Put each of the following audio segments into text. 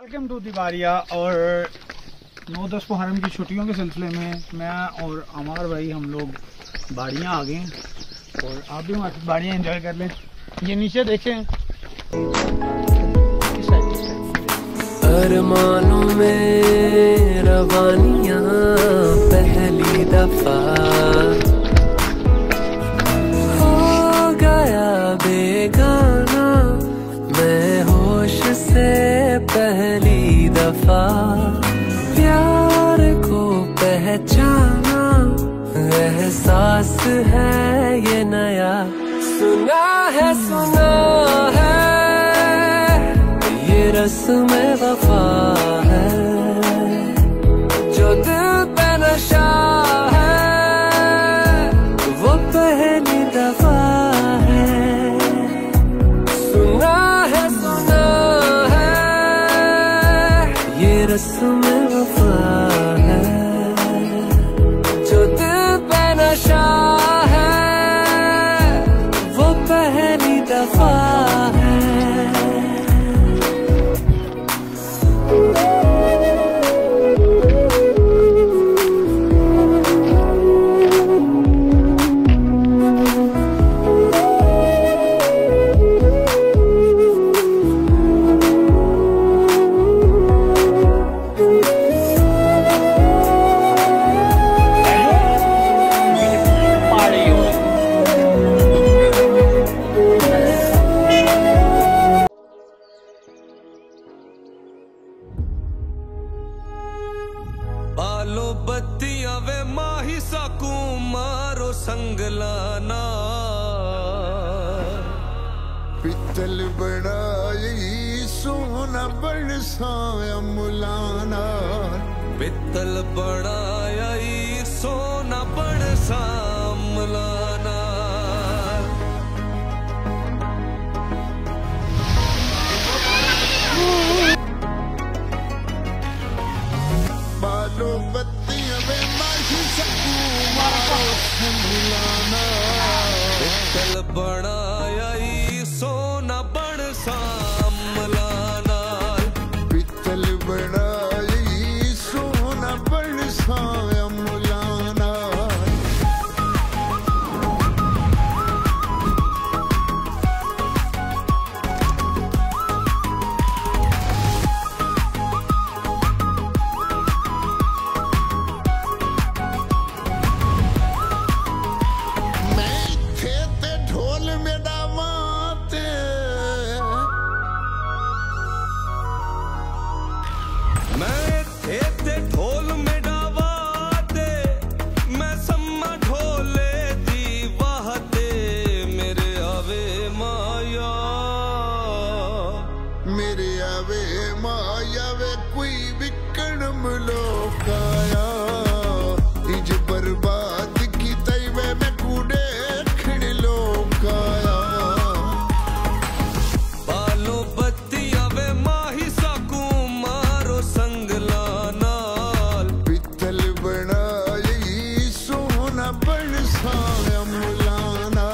Welcome to दिवारिया। और 9-10 मुहर्रम की छुट्टियों के सिलसिले में मैं और अमार भाई हम लोग बाड़ियाँ आ गए और आप भी हमारे बाड़ियाँ एंजॉय कर लें। ये नीचे देखें, अरमानों में रवानियाँ पहली दफा हो गया बेगाना मैं होश से पहली दफा प्यार को पहचाना एहसास है ये नया सुना है ये रस्म वफा है जो दिल पे नशा है वो पहली दफा है सुना है ये रस्म वफा है जो दिल पे नशा है वो पहली दफा है। बालो बत्तियां वे माही साकू मारो संगलाना पित्तल बनाई सोना बरसाया मुलाना पित्तल बनाया सोना बरसा मुलाना बालो बत्तियां वे माही सकू मारो संगलाना पित्तल बनाया सोना बरसा मुलाना पित्तल बनाई सोना बरसाया मुलाना मैं थे ते ढोल में डावाते मैं सम्मा ढोले दी वाहते मेरे आवे माया मेरे आवे माया वे कोई विकण मलोकाया इज बर्बाद की तैवे में कूड़े खिड़ लोकाया बालो बत्तियां वे माही साकू मारो संगलाना पित्तल बनाई सोना बरसाया मुलाना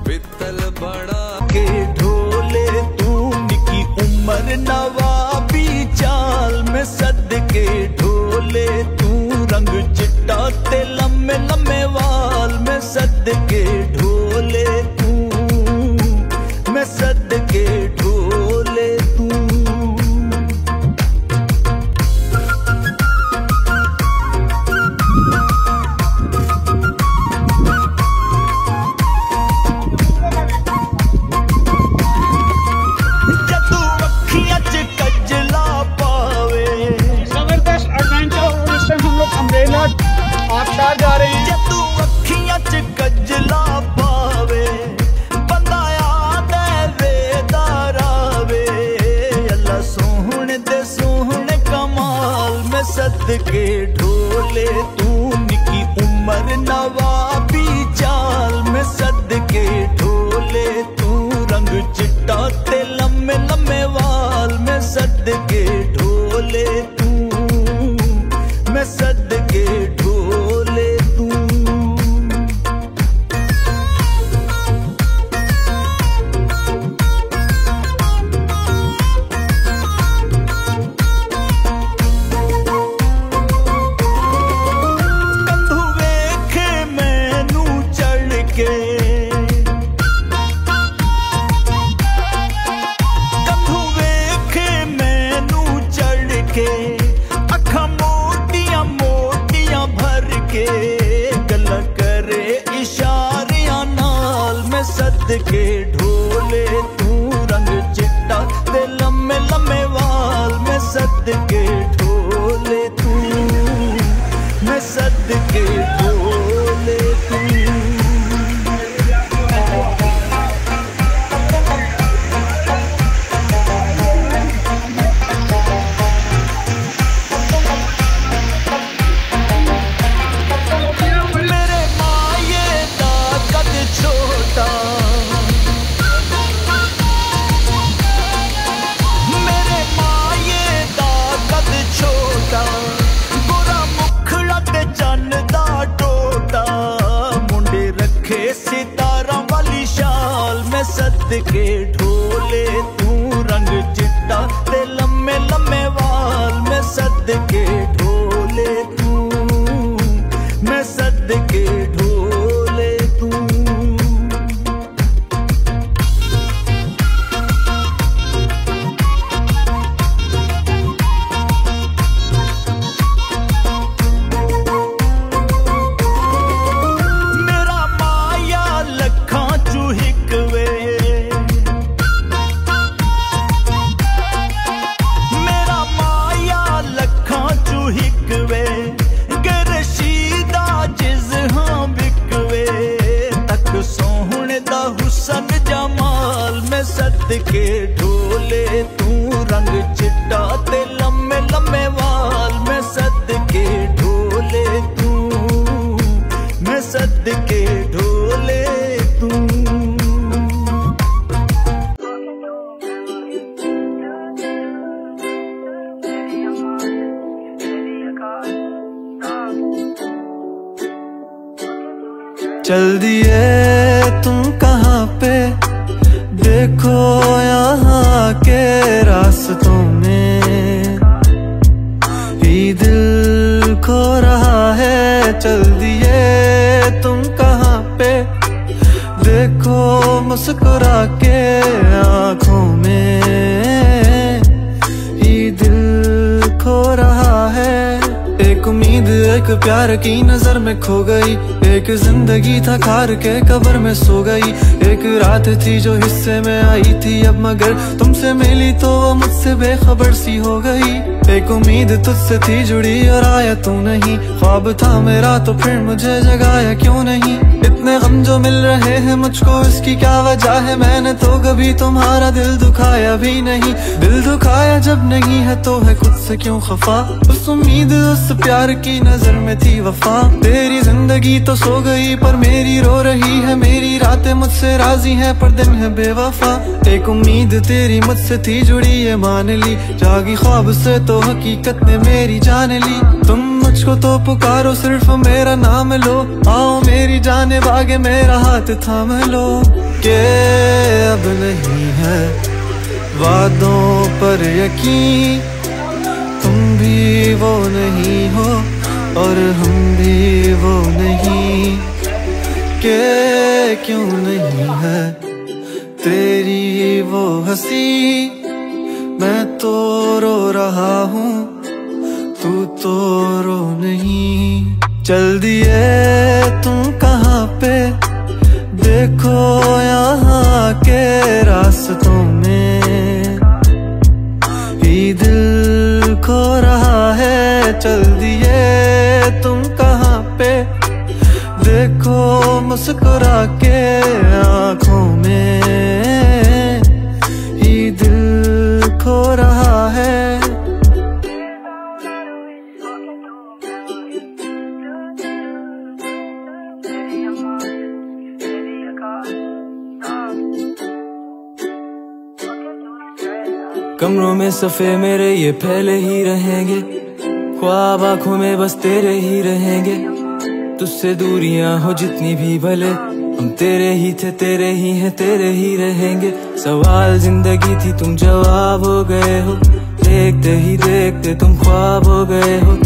पित्तल बड़ा के ढोले तू निकी उम्र नवाबी चाल में सद के ढोले तू रंग चिट्टा ते लम्बे लम्बे वाल में सद के ढोले तू मैं सद के ढोले तू जदू अखियां च कजला पावे जबरदस्त एडवेंचर। और इस टाइम हम लोग अम्ब्रेला आबशार जा रहे हैं। जदू अखियां च कजला पावे बंदा याद वेदारावे अल्लाह सोहने दे सोहने कमाल में सद के ढोले तू निकी उम्र नवाबी चाल में सद के ढोले तू रंग चिट्टा ते लम्बे लम्बे वाल में सद के ढोले तू मैं सद के ढोले तू के, अखा मोटियां मोटियां भर के, गला करे इशारियां नाल, मैं सद के ढोले तू रंग चिट्टा ते लम्मे लम्मे वाल, मैं सद के ढोले तू, मैं सद के ढोले तू। सद के ढोले तू रंग चिट्टा ते लम्मे लम्मे वाल, मैं सद के ढोले तू, मैं सद के ढोले तू। मेरा माया लखा चूहिकवे, सद के ढोले तू रंग चिट्टा ते लम्मे लम्मे वाल, मैं सद के ढोले तू, मैं सद के ढोले तू। चल दिए तुम कहाँ पे, देखो यहाँ के रास्तों में ही दिल खो रहा है। चल दिए तुम कहाँ पे, देखो मुस्कुरा के आँखों में ही दिल खो रहा है। एक उम्मीद एक प्यार की नजर में खो गई, एक जिंदगी था खार के कब्र में सो गई। एक रात थी जो हिस्से में आई थी अब, मगर तुमसे मिली तो वो मुझसे बेखबर सी हो गई। एक उम्मीद तुझसे थी जुड़ी और आया तू नहीं, ख्वाब था मेरा तो फिर मुझे जगाया क्यों नहीं। इतने गम जो मिल रहे हैं मुझको, इसकी क्या वजह है, मैंने तो कभी तुम्हारा दिल दुखाया भी नहीं। दिल दुखाया जब नहीं है तो है खुद से क्यों खफा, उस उम्मीद उस प्यार की नजर में थी वफा। तेरी जिंदगी तो सो गई पर मेरी रो रही है, मेरी रातें मुझसे राजी हैं पर दिन है बेवफा। एक उम्मीद तेरी मुझसे थी जुड़ी ये मान ली, जागी ख्वाब से तो हकीकत ने मेरी जान ली। तुम मुझको तो पुकारो सिर्फ मेरा नाम लो, आओ मेरी जाने बागे मेरा हाथ थाम लो। के अब नहीं है वादों पर यकीन, तुम भी वो नहीं हो और हम भी वो नहीं। के क्यों नहीं है तेरी वो हंसी, मैं तो रो रहा हूँ तू तो रो नहीं। चल दिए तुम कहाँ पे, देखो यहाँ के रास्तों में ही दिल खो रहा है। चल दिए तुम कहाँ पे, देखो मुस्कुरा के आँखों में ही दिल खो रहा है। कमरों में सफ़े मेरे ये पहले ही रहेंगे, ख्वाब आँखों में बस तेरे ही रहेंगे। तुझसे दूरियां हो जितनी भी भले, हम तेरे ही थे तेरे ही हैं तेरे ही रहेंगे। सवाल जिंदगी थी तुम जवाब हो गए हो, देखते ही देखते तुम ख्वाब हो गए हो।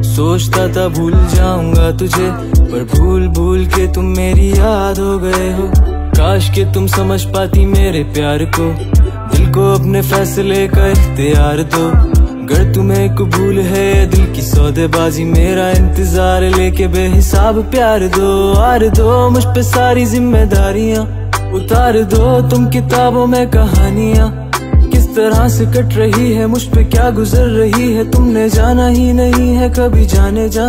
सोचता था भूल जाऊंगा तुझे, पर भूल भूल के तुम मेरी याद हो गए हो। काश के तुम समझ पाती मेरे प्यार को, दिल को अपने फैसले का इख्तियार दो। अगर तुम्हें कबूल है दिल की सौदेबाजी, मेरा इंतजार लेके बेहिसाब प्यार दो, आर दो मुझ पे सारी जिम्मेदारियां, उतार दो तुम किताबों में कहानियां। किस तरह से कट रही है मुझ पे क्या गुजर रही है, तुमने जाना ही नहीं है कभी जाने जा।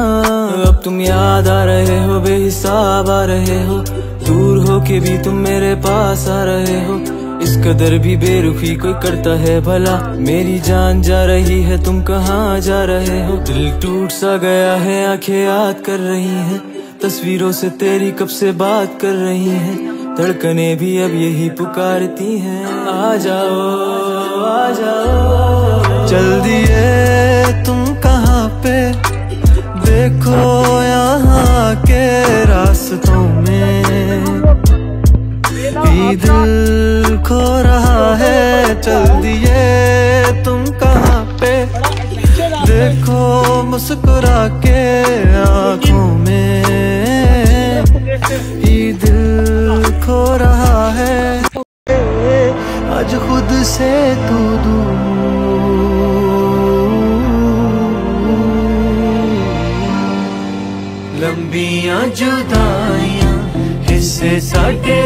अब तुम याद आ रहे हो, बेहिसाब आ रहे हो, दूर हो के भी तुम मेरे पास आ रहे हो। इस कदर भी बेरुखी कोई करता है भला, मेरी जान जा रही है तुम कहाँ जा रहे हो। दिल टूट सा गया है, आंखें याद कर रही हैं, तस्वीरों से तेरी कब से बात कर रही हैं, धड़कने भी अब यही पुकारती हैं। आ जाओ आ जाओ, चल दिए तुम कहाँ पे, देखो यहाँ के रास्तों में भी दिल खो रहा है। चल दिए तुम कहाँ पे, देखो मुस्कुरा के आँखों में ही दिल खो रहा है। आज खुद से तू दूर, लंबियां जुदाइयां हिस्से साडे